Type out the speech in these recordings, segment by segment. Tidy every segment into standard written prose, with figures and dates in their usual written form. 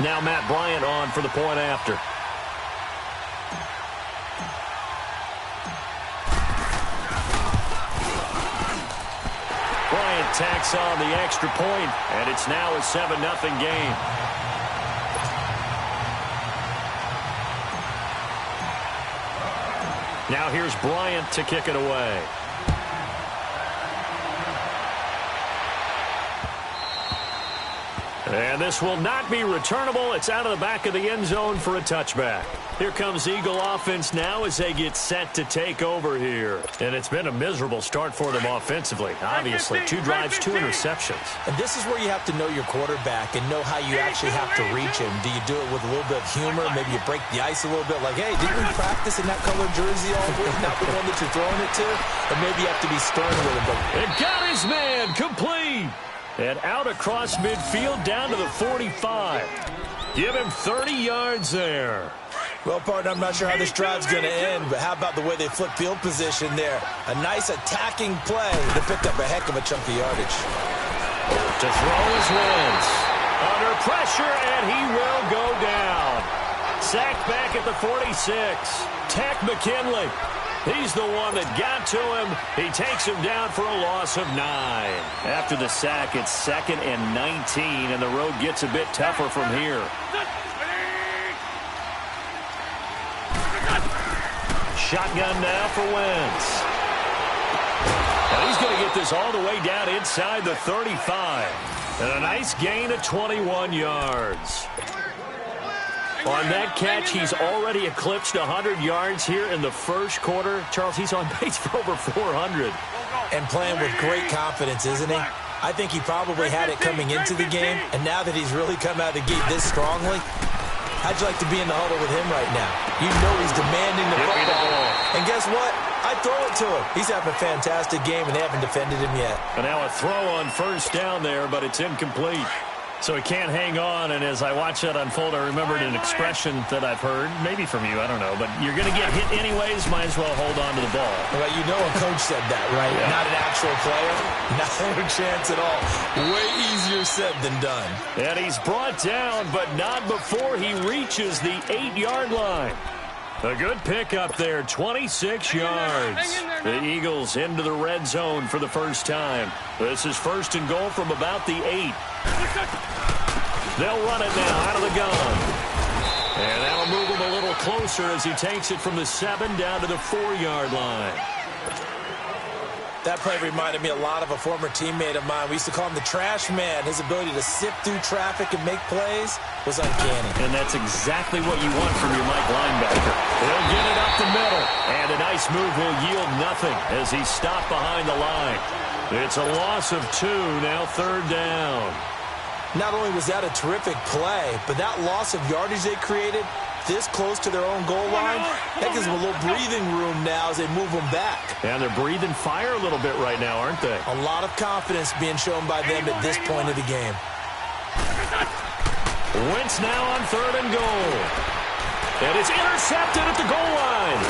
Now Matt Bryant on for the point after. Bryant tacks on the extra point, and it's now a 7-0 game. Now here's Bryant to kick it away. And this will not be returnable. It's out of the back of the end zone for a touchback. Here comes Eagle offense now as they get set to take over here. And it's been a miserable start for them offensively. Obviously, 2 drives, 2 interceptions. And this is where you have to know your quarterback and know how you actually have to reach him. Do you do it with a little bit of humor? Maybe you break the ice a little bit like, hey, didn't we practice in that colored jersey all week? Not the one that you're throwing it to? Or maybe you have to be stern with him. But it got his man complete. And out across midfield down to the 45. Give him 30 yards there. Well, partner, I'm not sure how this drive's going to end, but how about the way they flip field position there? A nice attacking play that picked up a heck of a chunk of yardage. To throw his Wentz. Under pressure, and he will go down. Sacked back at the 46. Tech McKinley. He's the one that got to him. He takes him down for a loss of 9. After the sack, it's 2nd and 19, and the road gets a bit tougher from here. Shotgun now for Wentz. And he's going to get this all the way down inside the 35. And a nice gain of 21 yards. On that catch, he's already eclipsed 100 yards here in the first quarter. Charles, he's on pace for over 400. And playing with great confidence, isn't he? I think he probably had it coming into the game, and now that he's really come out of the gate this strongly, how'd you like to be in the huddle with him right now? You know he's demanding the football. And guess what? I throw it to him. He's having a fantastic game, and they haven't defended him yet. And now a throw on first down there, but it's incomplete. So he can't hang on, and as I watch that unfold, I remembered an expression that I've heard, maybe from you, I don't know, but you're going to get hit anyways, might as well hold on to the ball. Well, you know a coach said that, right? Yeah. Not an actual player. Not a chance at all. Way easier said than done. And he's brought down, but not before he reaches the 8-yard line. A good pickup there, 26 yards. The Eagles into the red zone for the first time. This is 1st and goal from about the 8. They'll run it now out of the gun. And that'll move him a little closer as he takes it from the 7 down to the 4-yard line. That play reminded me a lot of a former teammate of mine. We used to call him the trash man. His ability to sift through traffic and make plays was uncanny. And that's exactly what you want from your Mike linebacker. He'll get it up the middle. And a nice move will yield nothing as he's stopped behind the line. It's a loss of 2, now 3rd down. Not only was that a terrific play, but that loss of yardage they created this close to their own goal line, that gives them a little breathing room now as they move them back. And they're breathing fire a little bit right now, aren't they? A lot of confidence being shown by them at this point of the game. Wentz now on 3rd and goal. And it's intercepted at the goal line.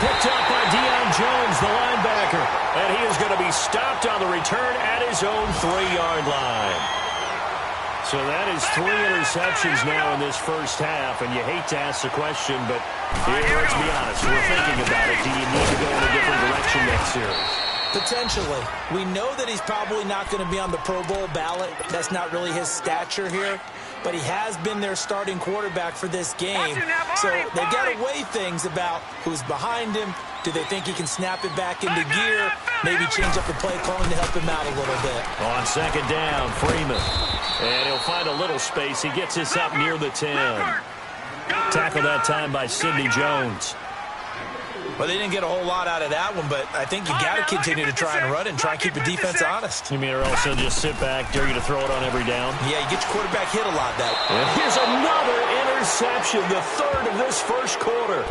Picked up by Deion Jones, the linebacker. And he is going to be stopped on the return at his own 3-yard line. So that is 3 interceptions now in this first half, and you hate to ask the question, but let's be honest, we're thinking about it. Do you need to go in a different direction next series? Potentially. We know that he's probably not going to be on the Pro Bowl ballot. That's not really his stature here, but he has been their starting quarterback for this game. So they've got to weigh things about who's behind him. Do they think he can snap it back into gear? Maybe change up the play calling to help him out a little bit. On 2nd down, Freeman. And he'll find a little space. He gets this up near the 10. Tackled that time by Sidney Jones. Well, they didn't get a whole lot out of that one, but I think you got to continue to try and run and try and keep the defense honest. You mean or else they'll just sit back, dare you to throw it on every down? Yeah, you get your quarterback hit a lot that way. And here's another interception, the 3rd of this first quarter.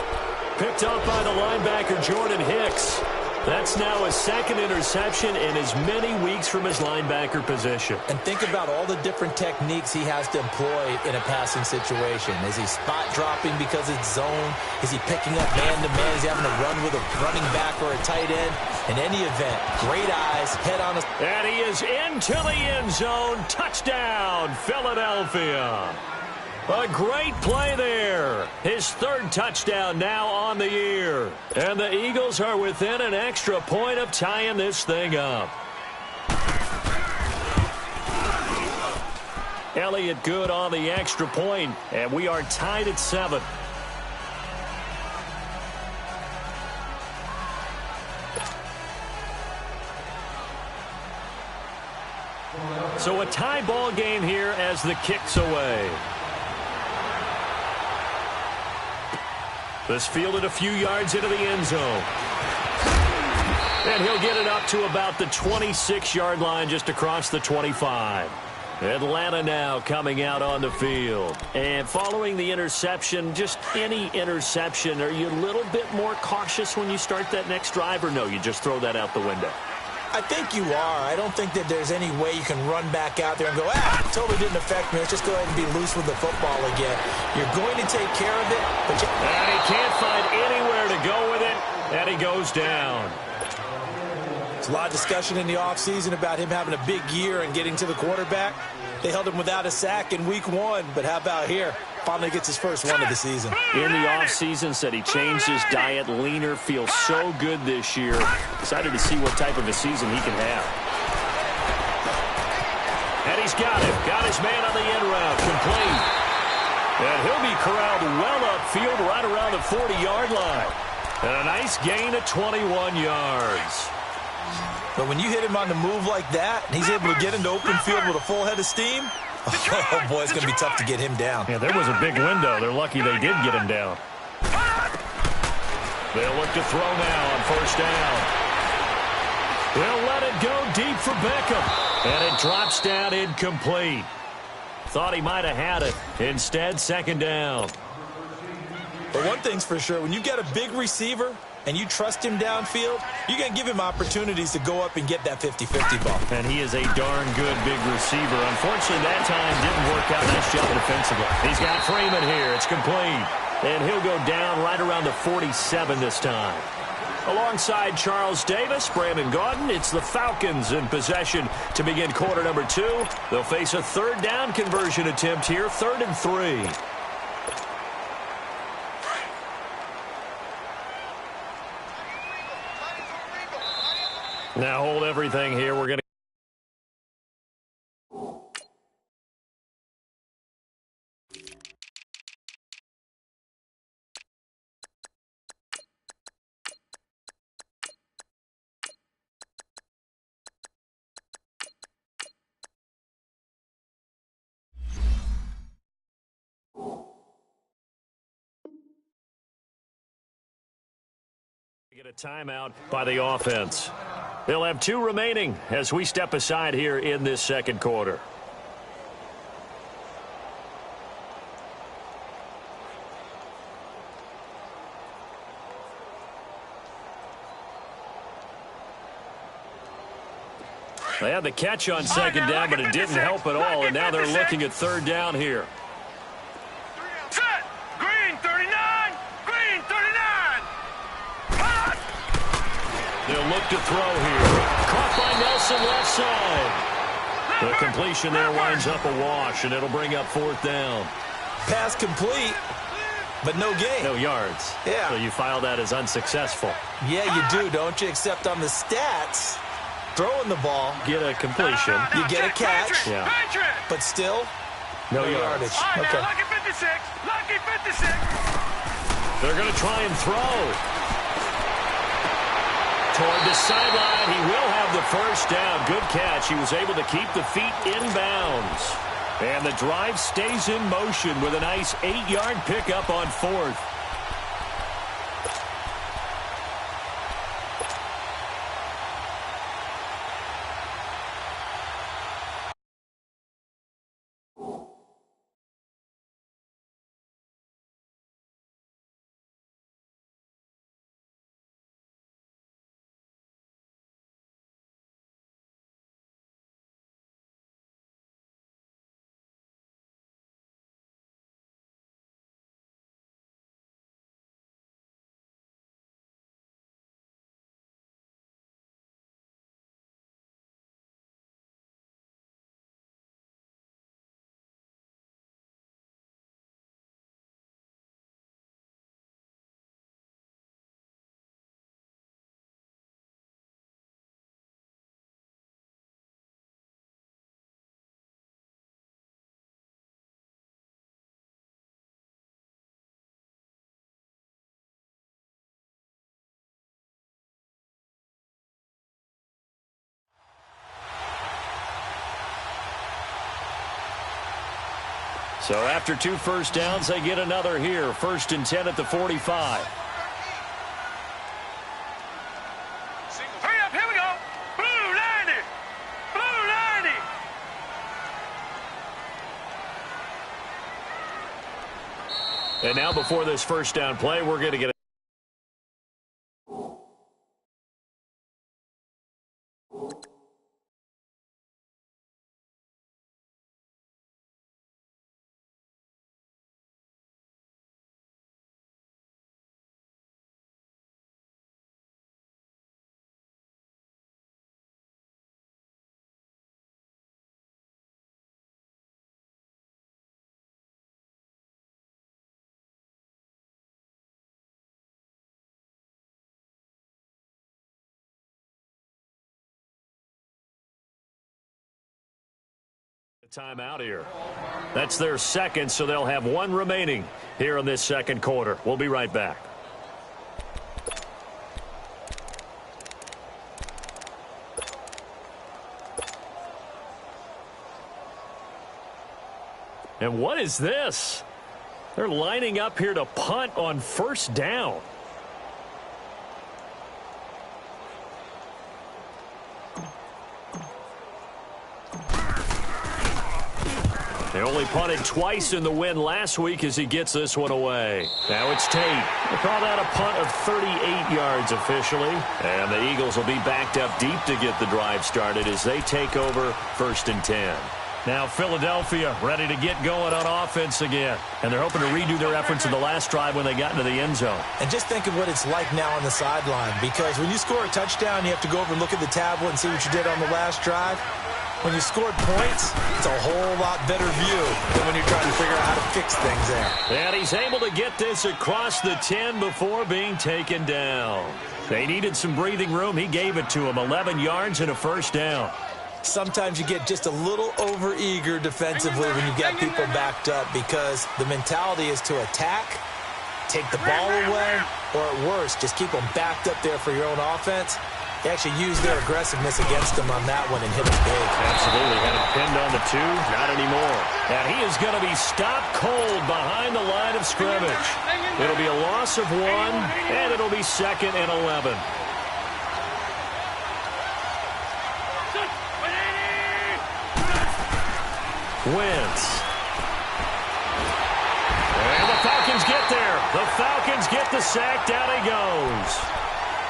Picked up by the linebacker, Jordan Hicks. That's now his 2nd interception in as many weeks from his linebacker position. And think about all the different techniques he has to employ in a passing situation. Is he spot dropping because it's zone? Is he picking up man-to-man? Is he having to run with a running back or a tight end? In any event, great eyes, head on his... And he is into the end zone. Touchdown, Philadelphia. A great play there. His third touchdown now on the year. And the Eagles are within an extra point of tying this thing up. Elliott good on the extra point, and we are tied at 7. So a tie ball game here as the kick's away. This fielded a few yards into the end zone. And he'll get it up to about the 26-yard line just across the 25. Atlanta now coming out on the field. And following the interception, just any interception, are you a little bit more cautious when you start that next drive, or no, you just throw that out the window? I think you are. I don't think that there's any way you can run back out there and go, totally didn't affect me. Let's just go ahead and be loose with the football again. You're going to take care of it, but and he can't find anywhere to go with it, and he goes down. There's a lot of discussion in the offseason about him having a big year and getting to the quarterback. They held him without a sack in week 1, but how about here? Finally gets his first one of the season. In the offseason, said he changed his diet, leaner, feels so good this year. Excited to see what type of a season he can have. And he's got him. Got his man on the end route, complete. And he'll be corralled well upfield right around the 40-yard line. And a nice gain of 21 yards. But when you hit him on the move like that, and he's able to get into open field with a full head of steam, oh, boy, it's going to be tough to get him down. Yeah, there was a big window. They're lucky they did get him down. They'll look to throw now on first down. They'll let it go deep for Beckham. And it drops down incomplete. Thought he might have had it. Instead, second down. But one thing's for sure, when you get a big receiver and you trust him downfield, you're going to give him opportunities to go up and get that 50-50 ball. And he is a darn good big receiver. Unfortunately, that time didn't work out. Nice job defensively. He's got Freeman here. It's complete. And he'll go down right around the 47 this time. Alongside Charles Davis, Brandon Gaudin, it's the Falcons in possession to begin quarter number 2. They'll face a third down conversion attempt here, 3rd and 3. Now hold everything here. We're going to get a timeout by the offense. They'll have 2 remaining as we step aside here in this second quarter. They had the catch on second down, but it didn't help at all, and now they're looking at third down here. They'll look to throw here. Caught by Nelson left side. The completion there winds up a wash, and it'll bring up 4th down. Pass complete, but no gain. No yards. Yeah. So you file that as unsuccessful. Yeah, you do, don't you? Except on the stats, throwing the ball. Get a completion. You get a catch. Yeah. But still, no yardage. Okay. Lucky 56. Lucky 56. They're going to try and throw. Toward the sideline, he will have the first down. Good catch. He was able to keep the feet in bounds. And the drive stays in motion with a nice 8-yard pickup on 4th. So after 2 first downs, they get another here. 1st and 10 at the 45. Hurry up, here we go. Blue 90. Blue 90. And now before this first down play, we're going to get timeout here. That's their second, so they'll have 1 remaining here in this second quarter. We'll be right back. And what is this? They're lining up here to punt on 1st down. They only punted twice in the win last week as he gets this one away. Now it's Tate. They call that a punt of 38 yards officially. And the Eagles will be backed up deep to get the drive started as they take over 1st and 10. Now Philadelphia ready to get going on offense again. And they're hoping to redo their efforts in the last drive when they got into the end zone. And just think of what it's like now on the sideline, because when you score a touchdown, you have to go over and look at the tablet and see what you did on the last drive. When you scored points, it's a whole lot better view than when you're trying to figure out how to fix things there. And he's able to get this across the 10 before being taken down. They needed some breathing room. He gave it to them. 11 yards and a 1st down. Sometimes you get just a little over-eager defensively when you've got people backed up, because the mentality is to attack, take the ball away, or at worst, just keep them backed up there for your own offense. They actually used their aggressiveness against them on that one and hit him big. Absolutely. Had him pinned on the 2. Not anymore. And he is going to be stopped cold behind the line of scrimmage. It'll be a loss of 1, and it'll be 2nd and 11. Wentz. And the Falcons get there. The Falcons get the sack. Down he goes.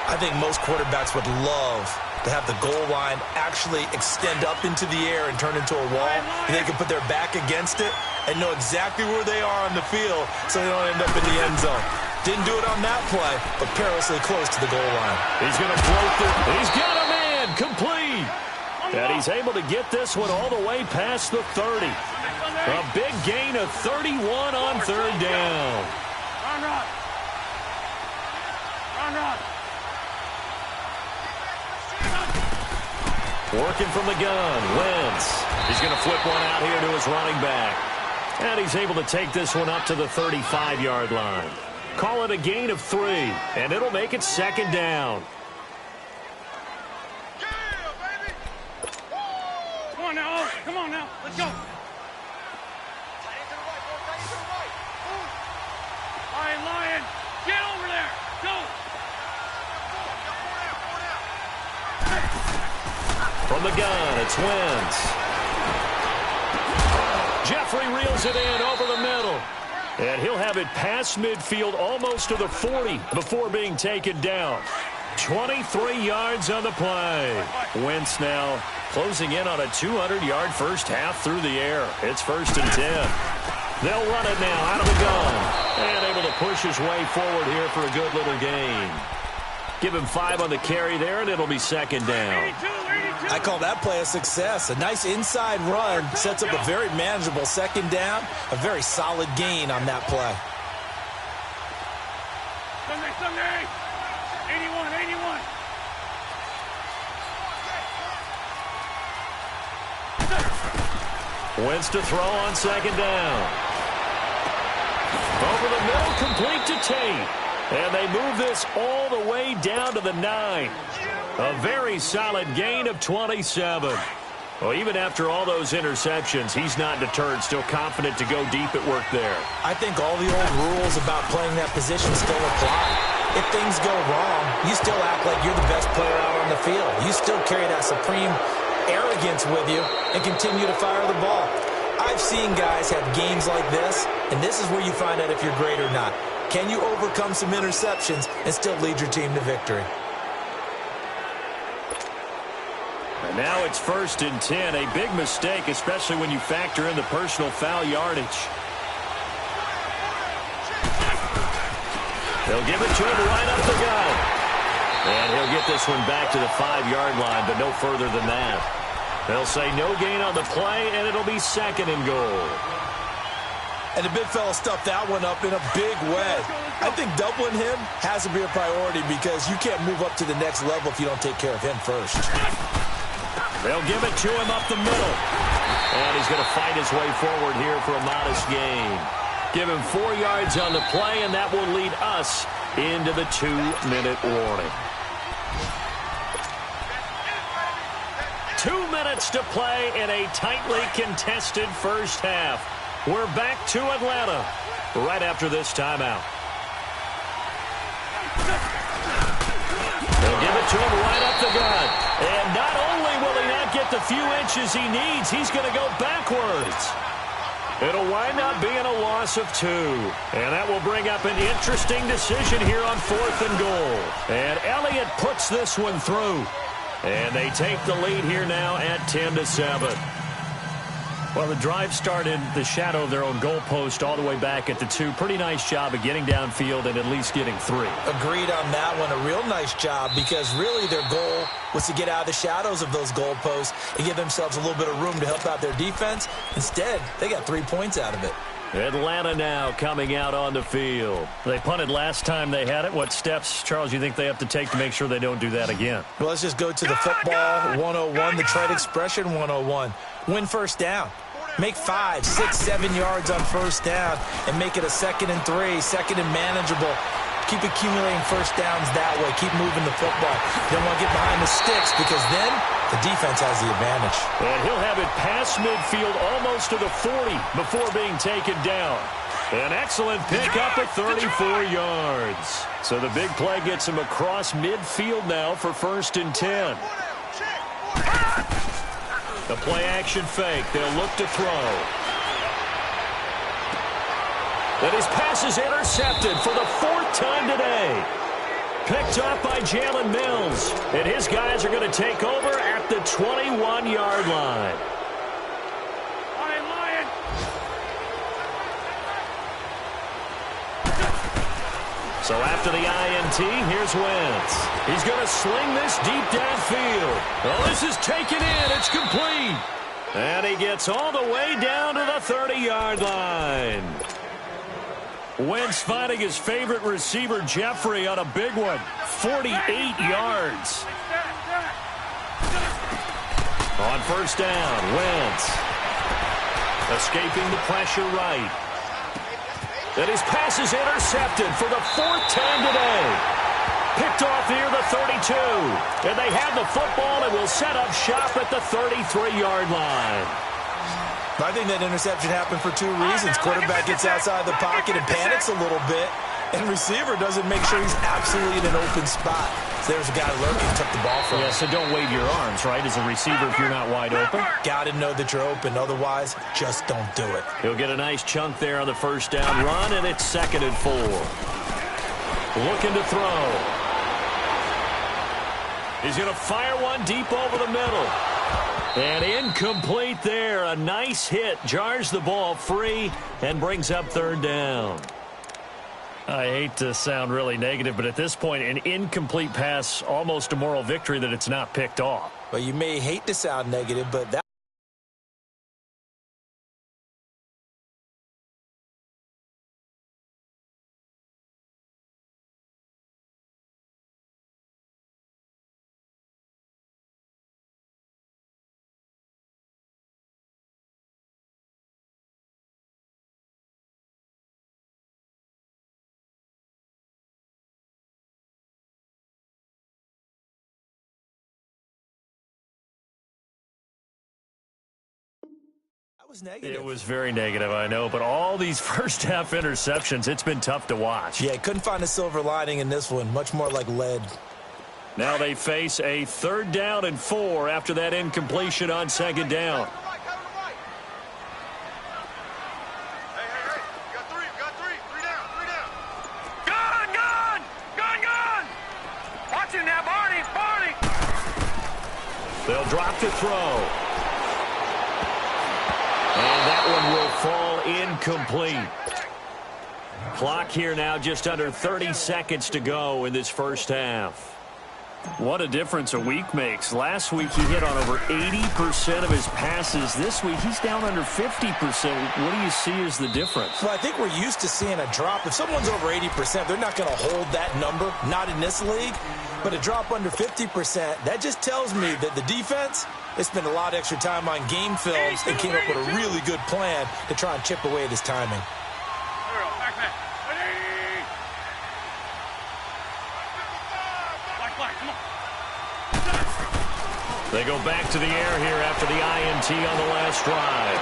I think most quarterbacks would love to have the goal line actually extend up into the air and turn into a wall. And they can put their back against it and know exactly where they are on the field so they don't end up in the end zone. Didn't do it on that play, but perilously close to the goal line. He's going to float through. He's got a man complete. And he's able to get this one all the way past the 30. A big gain of 31 on 3rd down. Run. Working from the gun, Wentz. He's going to flip one out here to his running back. And he's able to take this one up to the 35-yard line. Call it a gain of 3, and it'll make it 2nd down. Come on now. Let's go. All right, Lion. Get over there. Go. From the gun, it's Wentz. Jeffrey reels it in over the middle. And he'll have it past midfield almost to the 40 before being taken down. 23 yards on the play. Wentz now closing in on a 200-yard first half through the air. It's 1st and 10. They'll run it now out of the gun. And able to push his way forward here for a good little gain. Give him 5 on the carry there, and it'll be 2nd down. I call that play a success. A nice inside run sets up a very manageable 2nd down. A very solid gain on that play. Sunday. 81. Wentz to throw on 2nd down. Over the middle, complete to Tate. And they move this all the way down to the 9. A very solid gain of 27. Well, even after all those interceptions, he's not deterred, still confident to go deep at work there. I think all the old rules about playing that position still apply. If things go wrong, you still act like you're the best player out on the field. You still carry that supreme arrogance with you and continue to fire the ball. I've seen guys have games like this, and this is where you find out if you're great or not. Can you overcome some interceptions and still lead your team to victory? And now it's 1st and 10, a big mistake, especially when you factor in the personal foul yardage. They'll give it to him right up the gut. And he'll get this one back to the 5-yard line, but no further than that. They'll say no gain on the play, and it'll be 2nd and goal. And the big fella stuffed that one up in a big way. I think doubling him has to be a priority because you can't move up to the next level if you don't take care of him first. They'll give it to him up the middle. And he's going to fight his way forward here for a modest gain. Give him 4 yards on the play, and that will lead us into the 2-minute warning. 2 minutes to play in a tightly contested first half. We're back to Atlanta right after this timeout. They'll give it to him right up the gut. And not only will he not get the few inches he needs, he's going to go backwards. It'll wind up being a loss of 2. And that will bring up an interesting decision here on 4th and goal. And Elliott puts this one through. And they take the lead here now at 10-7. Well, the drive started the shadow of their own goalpost all the way back at the 2. Pretty nice job of getting downfield and at least getting 3. Agreed on that one. A real nice job because really their goal was to get out of the shadows of those goalposts and give themselves a little bit of room to help out their defense. Instead, they got 3 points out of it. Atlanta now coming out on the field. They punted last time they had it. What steps, Charles, you think they have to take to make sure they don't do that again? Well, let's just go to the football 101, the trade expression 101. Win first down. Make 5, 6, 7 yards on first down and make it a 2nd and 3, 2nd and manageable. Keep accumulating first downs that way. Keep moving the football. You don't want to get behind the sticks because then the defense has the advantage. And he'll have it past midfield almost to the 40 before being taken down. An excellent pickup at 34 yards. So the big play gets him across midfield now for 1st and 10. The play-action fake. They'll look to throw. And his pass is intercepted for the 4th time today. Picked off by Jalen Mills. And his guys are going to take over at the 21-yard line. So after the INT, here's Wentz. He's going to sling this deep downfield. Oh, this is taken in. It's complete. And he gets all the way down to the 30-yard line. Wentz finding his favorite receiver, Jeffrey, on a big one. 48 yards. On first down, Wentz. Escaping the pressure right. And his pass is intercepted for the 4th time today. Picked off near the 32. And they have the football and will set up shop at the 33-yard line. I think that interception happened for 2 reasons. Quarterback gets outside the pocket and panics a little bit. And receiver doesn't make sure he's absolutely in an open spot. So there's a guy lurking, took the ball from him. Yeah, so don't wave your arms, right, as a receiver if you're not wide open. Got to know that you're open. Otherwise, just don't do it. He'll get a nice chunk there on the first down run, and it's 2nd and 4. Looking to throw. He's going to fire one deep over the middle. And incomplete there. A nice hit. Jars the ball free and brings up 3rd down. I hate to sound really negative, but at this point, an incomplete pass, almost a moral victory that it's not picked off. Well, you may hate to sound negative, but that was negative. It was very negative, I know, but all these first-half interceptions, it's been tough to watch. Yeah, couldn't find a silver lining in this one. Much more like lead. Now they face a 3rd down and 4 after that incompletion on 2nd down. They'll drop to throw. And that one will fall incomplete. Clock here now, just under 30 seconds to go in this first half. What a difference a week makes. Last week he hit on over 80% of his passes. This week he's down under 50%. What do you see as the difference? Well, I think we're used to seeing a drop. If someone's over 80%, they're not going to hold that number, not in this league. But a drop under 50%, that just tells me that the defense, they spent a lot of extra time on game films and came up with a really good plan to try and chip away at his timing. They go back to the air here after the INT on the last drive.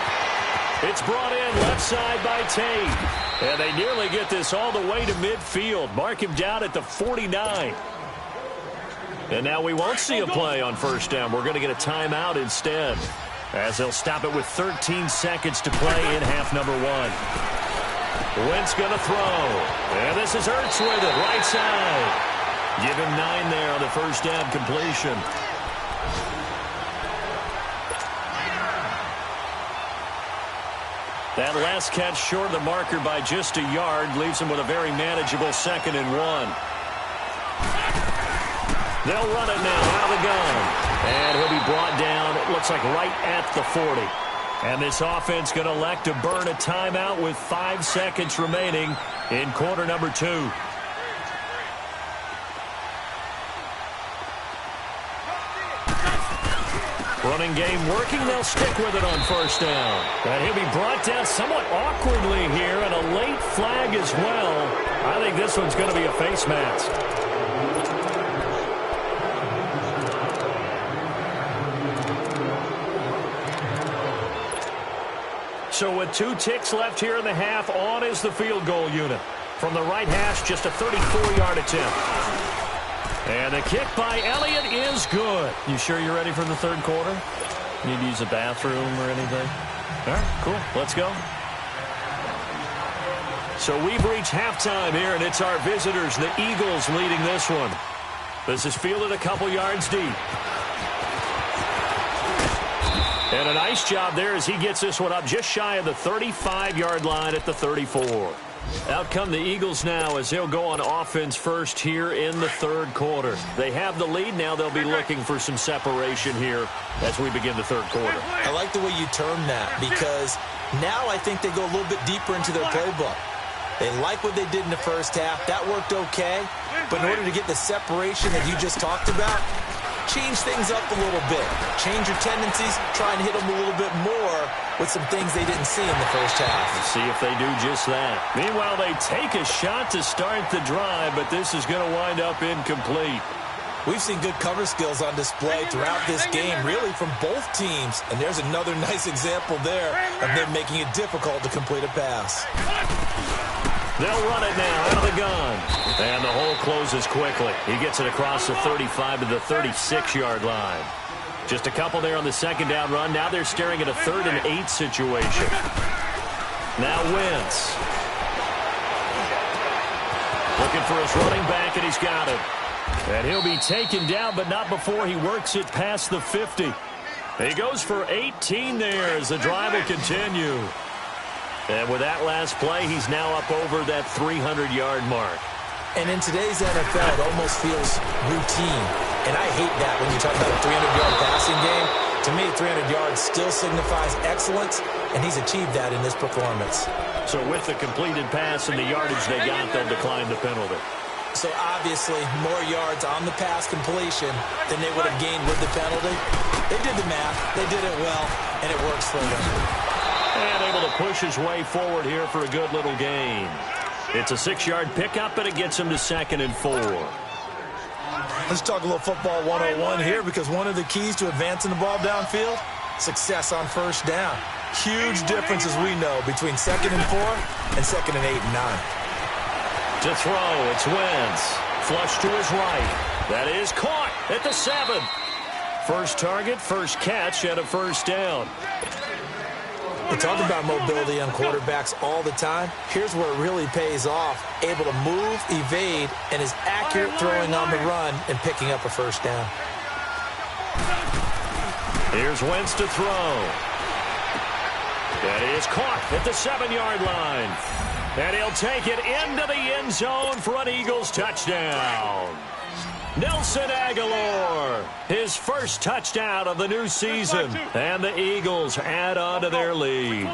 It's brought in left side by Tate. And they nearly get this all the way to midfield. Mark him down at the 49. And now we won't see a play on 1st down. We're going to get a timeout instead, as they'll stop it with 13 seconds to play in half number 1. Wentz going to throw. And this is Ertz with it, right side. Give him 9 there on the 1st down completion. That last catch short of the marker by just a yard leaves him with a very manageable 2nd and 1. They'll run it now out of the gun. And he'll be brought down, it looks like right at the 40. And this offense going to elect to burn a timeout with 5 seconds remaining in quarter number 2. Running game working. They'll stick with it on 1st down. And he'll be brought down somewhat awkwardly here, and a late flag as well. I think this one's going to be a face mask. So with 2 ticks left here in the half, on is the field goal unit. From the right hash, just a 34-yard attempt. And the kick by Elliott is good. You sure you're ready for the 3rd quarter? Need to use a bathroom or anything? All right, cool. Let's go. So we've reached halftime here, and it's our visitors, the Eagles, leading this one. This is fielded a couple yards deep. And a nice job there as he gets this one up just shy of the 35-yard line at the 34. Out come the Eagles now as they'll go on offense first here in the 3rd quarter. They have the lead. Now they'll be looking for some separation here as we begin the 3rd quarter. I like the way you term that, because now I think they go a little bit deeper into their playbook. They like what they did in the first half. That worked okay. But in order to get the separation that you just talked about, change things up a little bit. Change your tendencies. Try and hit them a little bit more with some things they didn't see in the first half. See if they do just that. Meanwhile, they take a shot to start the drive, but this is going to wind up incomplete. We've seen good cover skills on display throughout this game, really from both teams. And there's another nice example there of them making it difficult to complete a pass. They'll run it now out of the gun. And the hole closes quickly. He gets it across the 35 to the 36-yard line. Just a couple there on the 2nd down run. Now they're staring at a 3rd and 8 situation. Now Wentz. Looking for his running back, and he's got it. And he'll be taken down, but not before he works it past the 50. He goes for 18 there as the drive will continue. And with that last play, he's now up over that 300-yard mark. And in today's NFL, it almost feels routine. And I hate that when you talk about a 300-yard passing game. To me, 300 yards still signifies excellence, and he's achieved that in this performance. So with the completed pass and the yardage they got, they'll decline the penalty. So obviously, more yards on the pass completion than they would have gained with the penalty. They did the math. They did it well, and it works for them. And able to push his way forward here for a good little gain. It's a 6-yard pickup, and it gets him to 2nd and 4. Let's talk a little football 101 here, because one of the keys to advancing the ball downfield, success on 1st down. Huge difference, as we know, between 2nd and 4 and 2nd and 8 and 9. To throw, it's Wentz. Flush to his right. That is caught at the 7. First target, first catch, and a first down. We talk about mobility on quarterbacks all the time. Here's where it really pays off. Able to move, evade, and is accurate throwing on the run and picking up a first down. Here's Wentz to throw. That is caught at the 7-yard line. And he'll take it into the end zone for an Eagles touchdown. Nelson Aguilar, his first touchdown of the new season. And the Eagles add on to their lead.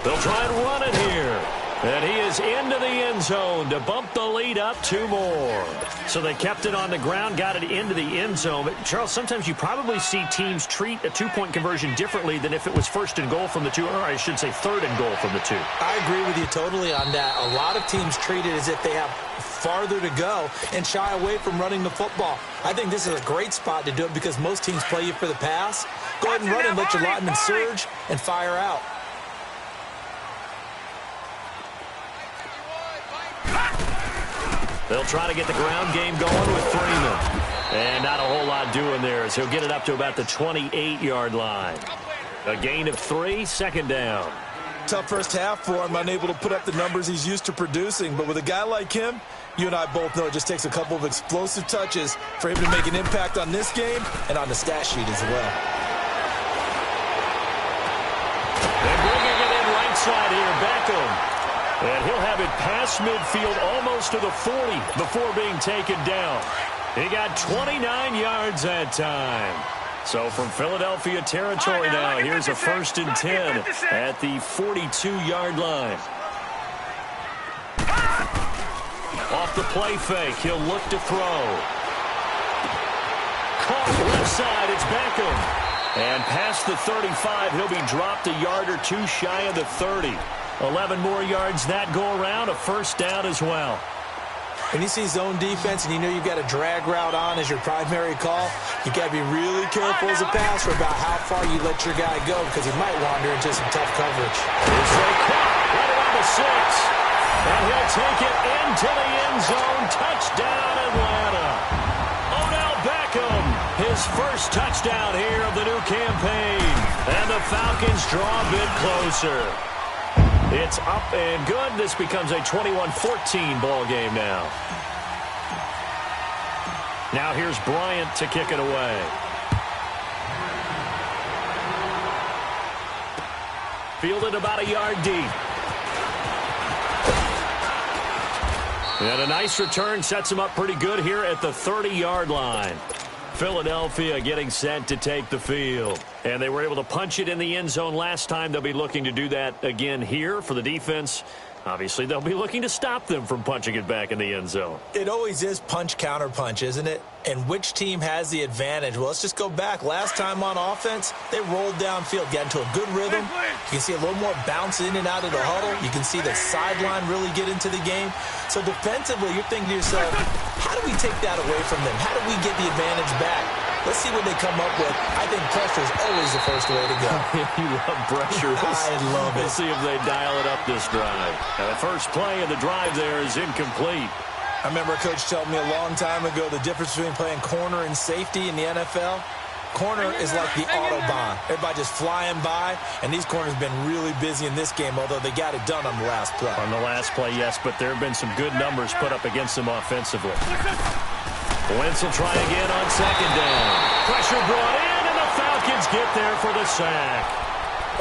They'll try and run it here. And he is into the end zone to bump the lead up 2 more. So they kept it on the ground, got it into the end zone. But, Charles, sometimes you probably see teams treat a 2-point conversion differently than if it was 1st and goal from the 2, or I should say 3rd and goal from the 2. I agree with you totally on that. A lot of teams treat it as if they have farther to go and shy away from running the football. I think this is a great spot to do it because most teams play you for the pass. Go ahead and run and let your linemen surge and fire out. They'll try to get the ground game going with Freeman. And not a whole lot doing there as he'll get it up to about the 28-yard line. A gain of 3, 2nd down. Tough first half for him, unable to put up the numbers he's used to producing. But with a guy like him, you and I both know it just takes a couple of explosive touches for him to make an impact on this game and on the stat sheet as well. They're bringing it in right side here, Beckham. And he'll have it past midfield almost to the 40 before being taken down. He got 29 yards that time. So from Philadelphia territory now, here's a 1st and 10 at the 42-yard line. Off the play fake, he'll look to throw. Caught left side, it's Beckham. And past the 35, he'll be dropped a yard or 2 shy of the 30. 11 more yards that go around, a first down as well. When you see zone defense and you know you've got a drag route on as your primary call, you got to be really careful as a passer about how far you let your guy go because he might wander into some tough coverage. Here's a caught right around the 6. And he'll take it into the end zone. Touchdown, Atlanta. Odell Beckham, his first touchdown here of the new campaign. And the Falcons draw a bit closer. It's up and good. This becomes a 21-14 ball game now. Now here's Bryant to kick it away. Fielded about a yard deep. And a nice return sets him up pretty good here at the 30-yard line. Philadelphia getting set to take the field. And they were able to punch it in the end zone last time. They'll be looking to do that again here for the defense. Obviously, they'll be looking to stop them from punching it back in the end zone. It always is punch, counter punch, isn't it? And which team has the advantage? Well, let's just go back. Last time on offense, they rolled downfield, got into a good rhythm. You can see a little more bounce in and out of the huddle. You can see the sideline really get into the game. So defensively, you're thinking to yourself, how do we take that away from them? How do we get the advantage back? Let's see what they come up with. I think pressure is always the first way to go. You love pressure. I love it. We'll see if they dial it up this drive. Now, the first play of the drive there is incomplete. I remember a coach telling me a long time ago the difference between playing corner and safety in the NFL. Corner is like the Autobahn. Everybody just flying by, and these corners have been really busy in this game, although they got it done on the last play. On the last play, yes, but there have been some good numbers put up against them offensively. Wentz will try again on 2nd down. Pressure brought in, and the Falcons get there for the sack.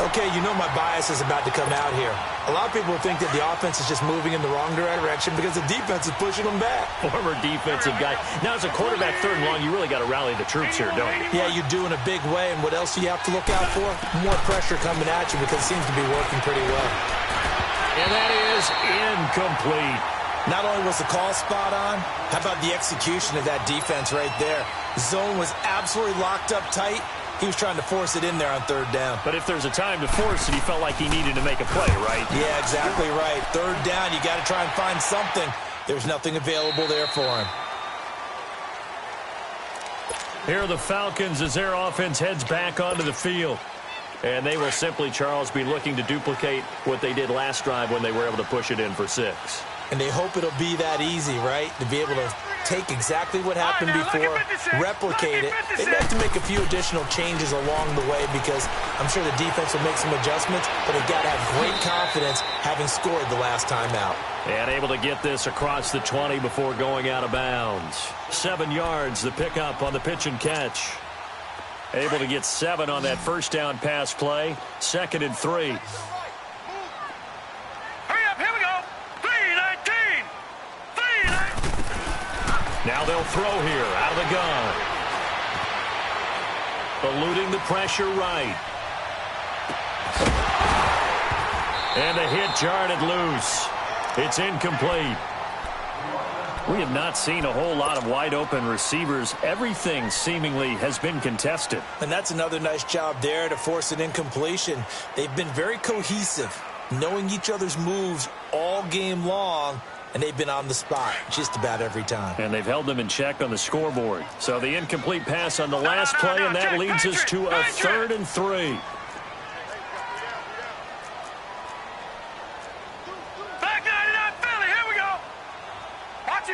Okay, you know my bias is about to come out here. A lot of people think that the offense is just moving in the wrong direction because the defense is pushing them back. Former defensive guy. Now, as a quarterback 3rd and long, you really got to rally the troops here, don't you? Yeah, you do in a big way. And what else do you have to look out for? More pressure coming at you because it seems to be working pretty well. And that is incomplete. Not only was the call spot on, how about the execution of that defense right there? Zone was absolutely locked up tight. He was trying to force it in there on 3rd down. But if there's a time to force it, he felt like he needed to make a play, right? Yeah, exactly right. 3rd down, you got to try and find something. There's nothing available there for him. Here are the Falcons as their offense heads back onto the field. And they will simply, Charles, be looking to duplicate what they did last drive when they were able to push it in for 6. And they hope it'll be that easy, right? To be able to take exactly what happened before, replicate it. They'd have to make a few additional changes along the way because I'm sure the defense will make some adjustments, but they've got to have great confidence having scored the last time out. And able to get this across the 20 before going out of bounds. 7 yards, the pickup on the pitch and catch. Able to get 7 on that first down pass play. 2nd and 3. Hurry up, here we go. 3-19. 3-19. Now they'll throw here out of the gun. Eluding the pressure right. And the hit jarred it loose. It's incomplete. We have not seen a whole lot of wide-open receivers. Everything seemingly has been contested. And that's another nice job there to force an incompletion. They've been very cohesive, knowing each other's moves all game long, and they've been on the spot just about every time. And they've held them in check on the scoreboard. So the incomplete pass on the last play, and that leads us to a 3rd and 3.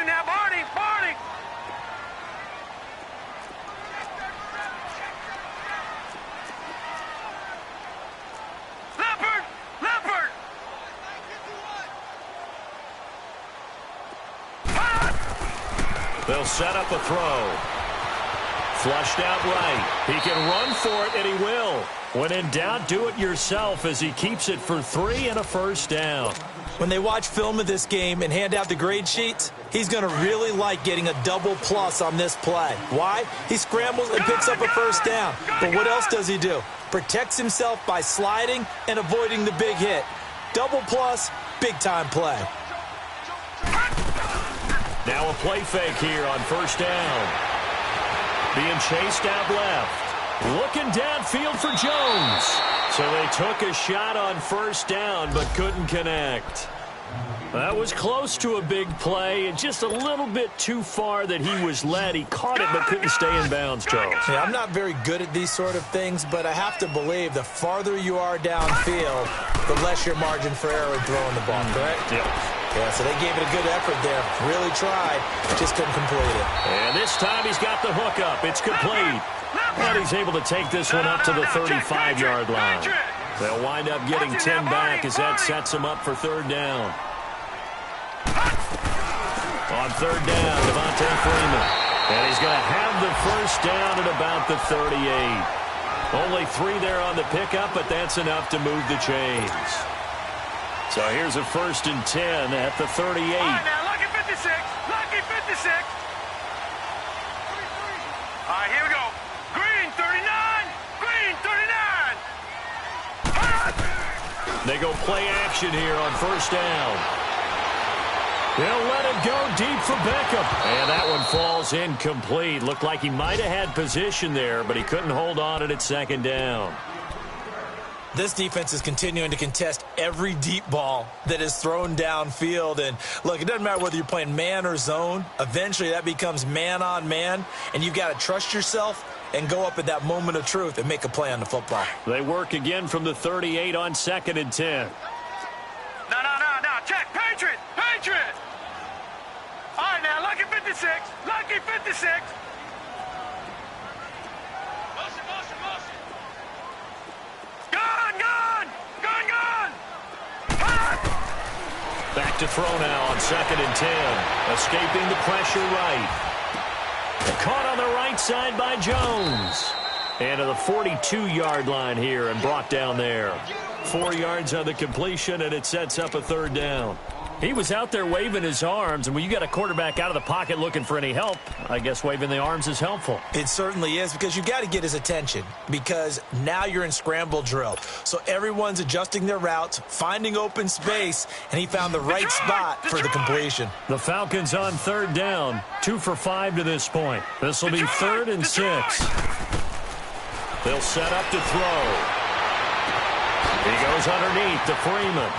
Now, Barney. Leopard. They'll set up a throw. Flushed out right. He can run for it, and he will. When in doubt, do it yourself as he keeps it for 3 and a first down. When they watch film of this game and hand out the grade sheets, he's going to really like getting a double plus on this play. Why? He scrambles and picks up a first down. But what else does he do? Protects himself by sliding and avoiding the big hit. Double plus, big-time play. Now a play fake here on first down. Being chased out left. Looking downfield for Jones. So they took a shot on first down but couldn't connect. That was close to a big play and just a little bit too far that he was led. He caught it but couldn't stay in bounds, Charles. Yeah, I'm not very good at these sort of things, but I have to believe the farther you are downfield, the less your margin for error in throwing the ball, correct? Yep. Yeah, so they gave it a good effort there. Really tried, just couldn't complete it. And this time he's got the hook up. It's complete. And he's able to take this one up to the 35-yard line. They'll wind up getting 10 back as that sets him up for 3rd down. On 3rd down, Devontae Freeman. And he's going to have the first down at about the 38. Only 3 there on the pickup, but that's enough to move the chains. So here's a 1st and 10 at the 38. All right, now, lucky 56. Lucky 56. All right, here we go. Green 39. Green 39. They go play action here on first down. They'll let it go deep for Beckham. And that one falls incomplete. Looked like he might have had position there, but he couldn't hold on at 2nd down. This defense is continuing to contest every deep ball that is thrown downfield. And, look, it doesn't matter whether you're playing man or zone. Eventually, that becomes man-on-man, and you've got to trust yourself and go up at that moment of truth and make a play on the football. They work again from the 38 on 2nd and 10. No. Check. Patriot. All right, now, lucky 56. Lucky 56. Back to throw now on 2nd and 10. Escaping the pressure right. Caught on the right side by Jones. And to the 42-yard line here and brought down there. 4 yards on the completion, and it sets up a 3rd down. He was out there waving his arms, and when you got a quarterback out of the pocket looking for any help, I guess waving the arms is helpful. It certainly is, because you got to get his attention, because now you're in scramble drill. So everyone's adjusting their routes, finding open space, and he found the right spot for the completion. The Falcons on 3rd down, 2 for 5 to this point. This will be 3rd and 6. They'll set up to throw. He goes underneath to Freeman.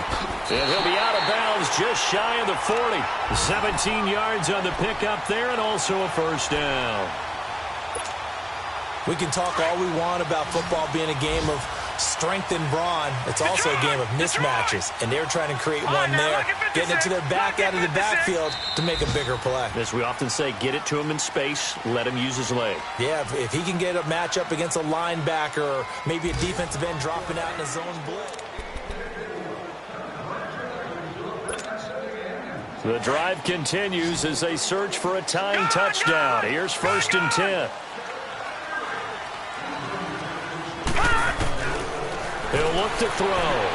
And he'll be out of bounds just shy of the 40. 17 yards on the pickup there, and also a first down. We can talk all we want about football being a game of strength and brawn. It's also a game of mismatches, and they're trying to create one there, getting it to their back out of the backfield to make a bigger play. As we often say, get it to him in space, let him use his leg. Yeah, if he can get a matchup against a linebacker or maybe a defensive end dropping out in a zone blitz. The drive continues as they search for a tying touchdown. Here's 1st and 10. He'll look to throw.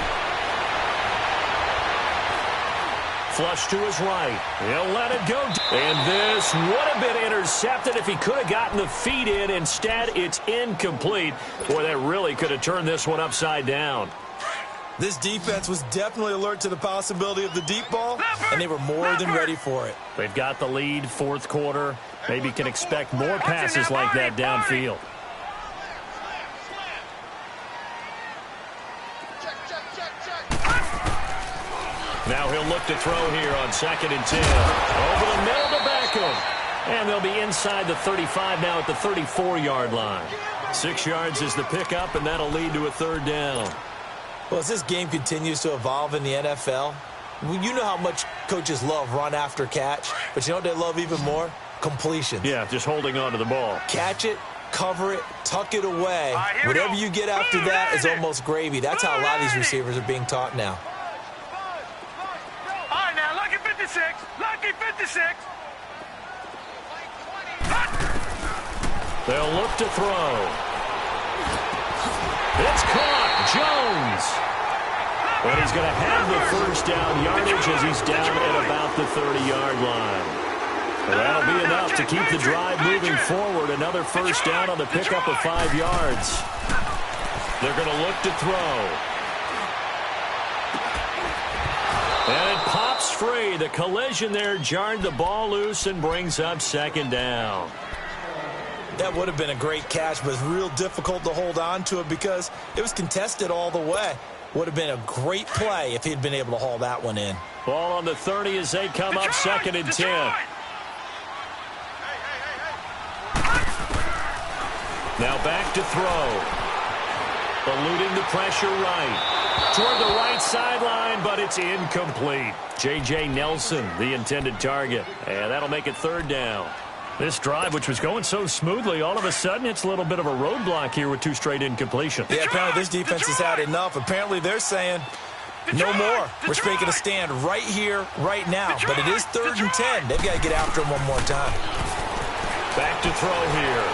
Flush to his right. He'll let it go. And this would have been intercepted if he could have gotten the feet in. Instead, it's incomplete. Boy, that really could have turned this one upside down. This defense was definitely alert to the possibility of the deep ball, and they were more than ready for it. They've got the lead, 4th quarter. Maybe can expect more passes like that downfield. Now he'll look to throw here on 2nd and 10. Over the middle to Beckham. And they'll be inside the 35 now at the 34-yard line. 6 yards is the pickup, and that'll lead to a 3rd down. Well, as this game continues to evolve in the NFL, you know how much coaches love run after catch, but you know what they love even more? Completion. Yeah, just holding on to the ball. Catch it, cover it, tuck it away. Whatever you get after that is almost gravy. That's how a lot of these receivers are being taught now. All right, now, lucky 56. Lucky 56. They'll look to throw. It's caught. Jones. And he's going to have the 1st down yardage as he's down at about the 30-yard line. Well, that'll be enough to keep the drive moving forward. Another 1st down on the pickup of 5 yards. They're going to look to throw. And it pops free. The collision there jarred the ball loose and brings up 2nd down. That would have been a great catch, but it's real difficult to hold on to it because it was contested all the way. Would have been a great play if he'd been able to haul that one in. Ball on the 30 as they come up 2nd and 10. Now back to throw. Eluding the pressure right. Toward the right sideline, but it's incomplete. J.J. Nelson, the intended target. And that'll make it 3rd down. This drive, which was going so smoothly, all of a sudden it's a little bit of a roadblock here with 2 straight incompletions. Yeah, apparently this defense has had enough. Apparently they're saying, no more. We're making a stand right here, right now. But it is 3rd and 10. They've got to get after him one more time. Back to throw here.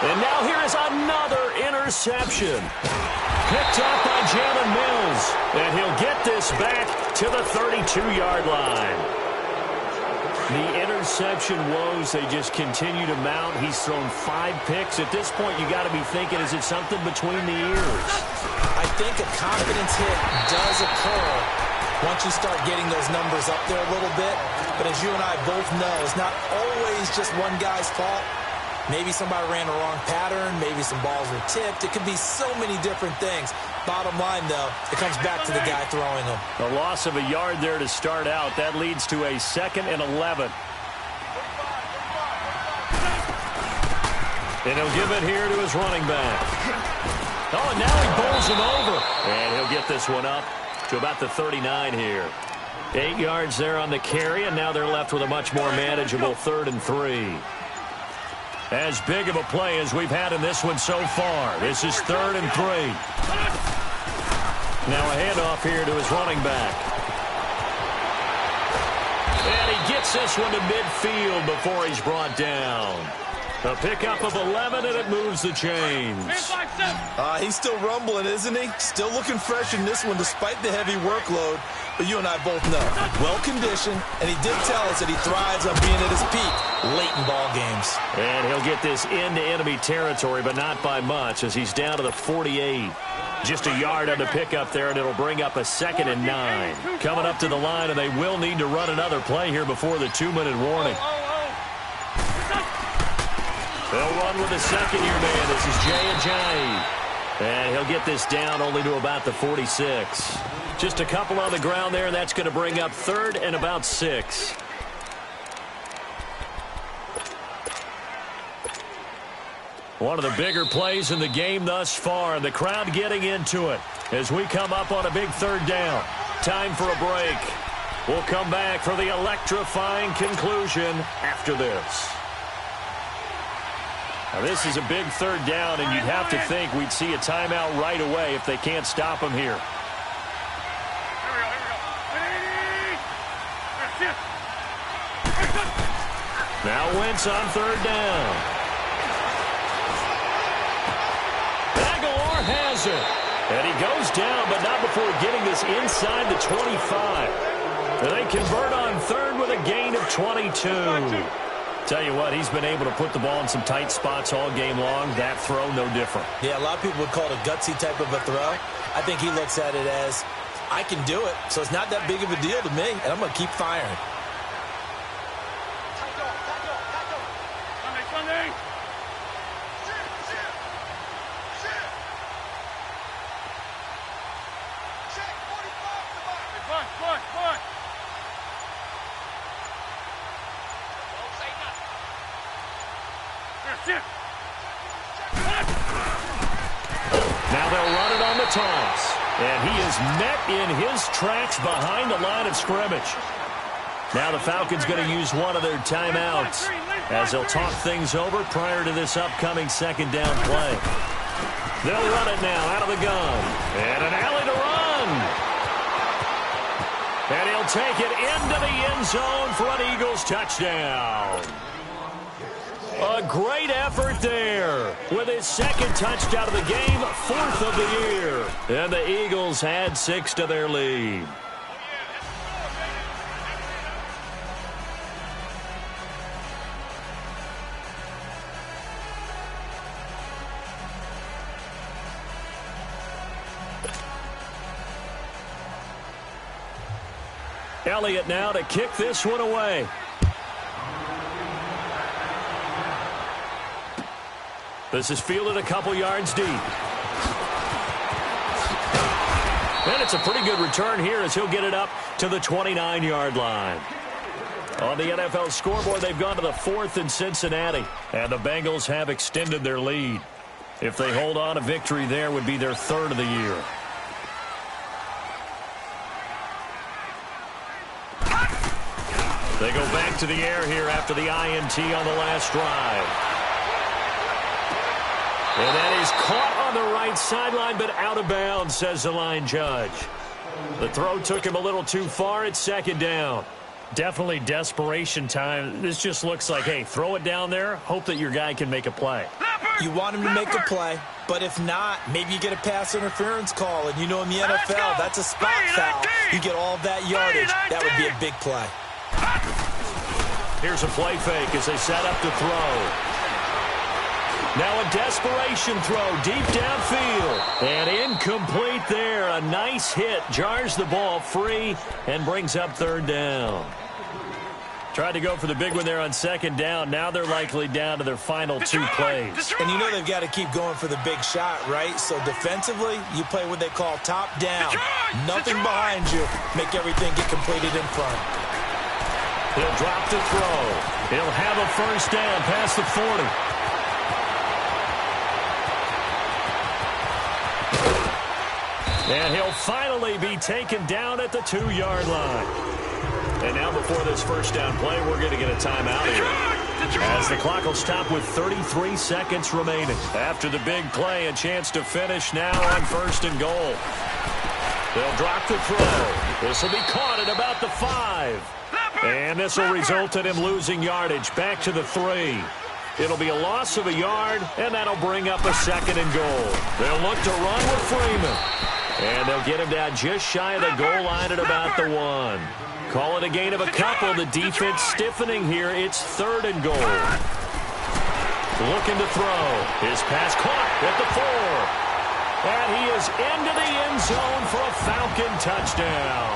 And now here is another interception. Picked up by Jalen Mills. And he'll get this back to the 32-yard line. The interception woes, they just continue to mount. He's thrown 5 picks. At this point, you got to be thinking, is it something between the ears? I think a confidence hit does occur once you start getting those numbers up there a little bit. But as you and I both know, it's not always just one guy's fault. Maybe somebody ran the wrong pattern. Maybe some balls were tipped. It could be so many different things. Bottom line, though, it comes back to the guy throwing them. A loss of a yard there to start out. That leads to a 2nd and 11. And he'll give it here to his running back. Oh, and now he bowls him over. And he'll get this one up to about the 39 here. 8 yards there on the carry, and now they're left with a much more manageable 3rd and 3. As big of a play as we've had in this one so far. This is 3rd and 3. Now a handoff here to his running back. And he gets this one to midfield before he's brought down. A pickup of 11, and it moves the chains. He's still rumbling, isn't he? Still looking fresh in this one despite the heavy workload. But you and I both know, well-conditioned, and he did tell us that he thrives on being at his peak late in ball games. And he'll get this into enemy territory, but not by much, as he's down to the 48. Just a yard on the pickup there, and it'll bring up a 2nd and 9. Coming up to the line, and they will need to run another play here before the 2-minute warning. They'll run with the 2nd-year man. This is Jay Ajayi. And he'll get this down only to about the 46. Just a couple on the ground there, and that's going to bring up 3rd and about 6. One of the bigger plays in the game thus far, and the crowd getting into it as we come up on a big third down. Time for a break. We'll come back for the electrifying conclusion after this. Now, this is a big third down, and you'd have to think we'd see a timeout right away if they can't stop him here. Now Wentz on third down. Aguilar has it. And he goes down, but not before getting this inside the 25. And they convert on third with a gain of 22. Tell you what, he's been able to put the ball in some tight spots all game long. That throw, no different. Yeah, a lot of people would call it a gutsy type of a throw. I think he looks at it as, I can do it, so it's not that big of a deal to me, and I'm going to keep firing. Now they'll run it on the toss. And he is met in his tracks behind the line of scrimmage. Now the Falcons going to use one of their timeouts as they'll talk things over prior to this upcoming second down play. They'll run it now out of the gun. And an alley to run. And he'll take it into the end zone for an Eagles touchdown. A great effort there with his second touchdown of the game, fourth of the year. And the Eagles add 6 to their lead. Elliott now to kick this one away. This is fielded a couple yards deep. And it's a pretty good return here as he'll get it up to the 29-yard line. On the NFL scoreboard, they've gone to the 4th in Cincinnati. And the Bengals have extended their lead. If they hold on, a victory there would be their 3rd of the year. They go back to the air here after the INT on the last drive. And that is caught on the right sideline, but out of bounds, says the line judge. The throw took him a little too far. It's second down. Definitely desperation time. This just looks like, hey, throw it down there. Hope that your guy can make a play. You want him to make a play, but if not, maybe you get a pass interference call. And you know in the NFL, that's a spot foul. You get all of that yardage. That would be a big play. Here's a play fake as they set up to throw. Now a desperation throw deep downfield. And incomplete there. A nice hit. Jars the ball free and brings up third down. Tried to go for the big one there on second down. Now they're likely down to their final 2 plays. And you know they've got to keep going for the big shot, right? So defensively, you play what they call top down. Nothing behind you. Make everything get completed in front. He'll drop to throw. He'll have a first down past the 40. And he'll finally be taken down at the 2-yard line. And now before this first down play, we're going to get a timeout here. As the clock will stop with 33 seconds remaining. After the big play, a chance to finish now on 1st and goal. They'll drop the throw. This will be caught at about the 5. And this will result in him losing yardage back to the 3. It'll be a loss of a yard, and that'll bring up a 2nd and goal. They'll look to run with Freeman. And they'll get him down just shy of the goal line at about the 1. Call it a gain of a couple. The defense stiffening here. It's 3rd and goal. Looking to throw. His pass caught at the 4. And he is into the end zone for a Falcon touchdown.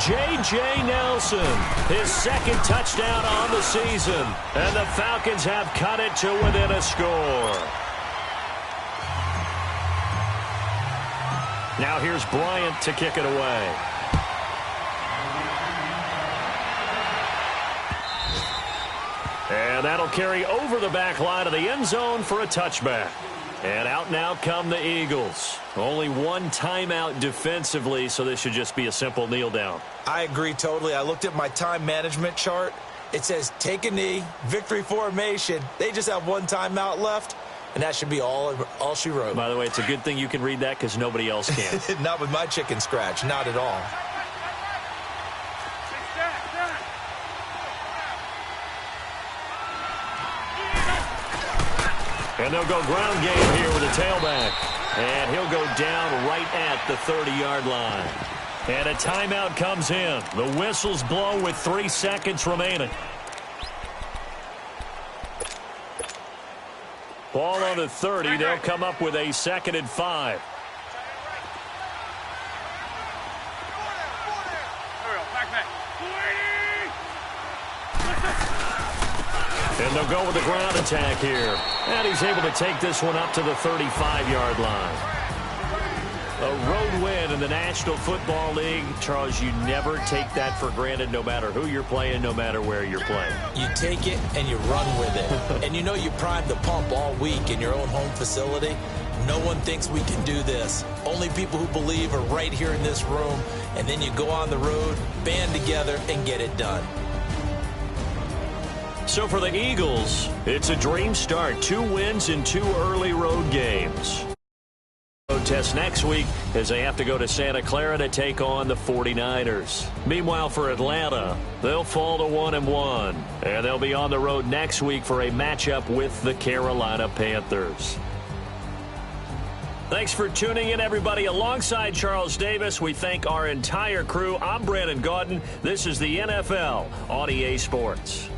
J.J. Nelson, his 2nd touchdown on the season. And the Falcons have cut it to within a score. Now here's Bryant to kick it away. And that'll carry over the back line of the end zone for a touchback. And out now come the Eagles. Only one timeout defensively, so this should just be a simple kneel down. I agree totally. I looked at my time management chart. It says take a knee, victory formation. They just have one timeout left, and that should be all she wrote. By the way, it's a good thing you can read that because nobody else can. Not with my chicken scratch, not at all. And they'll go ground game here with a tailback. And he'll go down right at the 30-yard line. And a timeout comes in. The whistle's blown with 3 seconds remaining. Ball on the 30. They'll come up with a 2nd and 5. And they'll go with the ground attack here. And he's able to take this one up to the 35-yard line. A road win in the National Football League. Charles, you never take that for granted no matter who you're playing, no matter where you're playing. You take it and you run with it. And you know you primed the pump all week in your own home facility. No one thinks we can do this. Only people who believe are right here in this room. And then you go on the road, band together, and get it done. So for the Eagles, it's a dream start. 2 wins in 2 early road games. Road test next week as they have to go to Santa Clara to take on the 49ers. Meanwhile, for Atlanta, they'll fall to 1-1. And they'll be on the road next week for a matchup with the Carolina Panthers. Thanks for tuning in, everybody. Alongside Charles Davis, we thank our entire crew. I'm Brandon Gaudin. This is the NFL on EA Sports.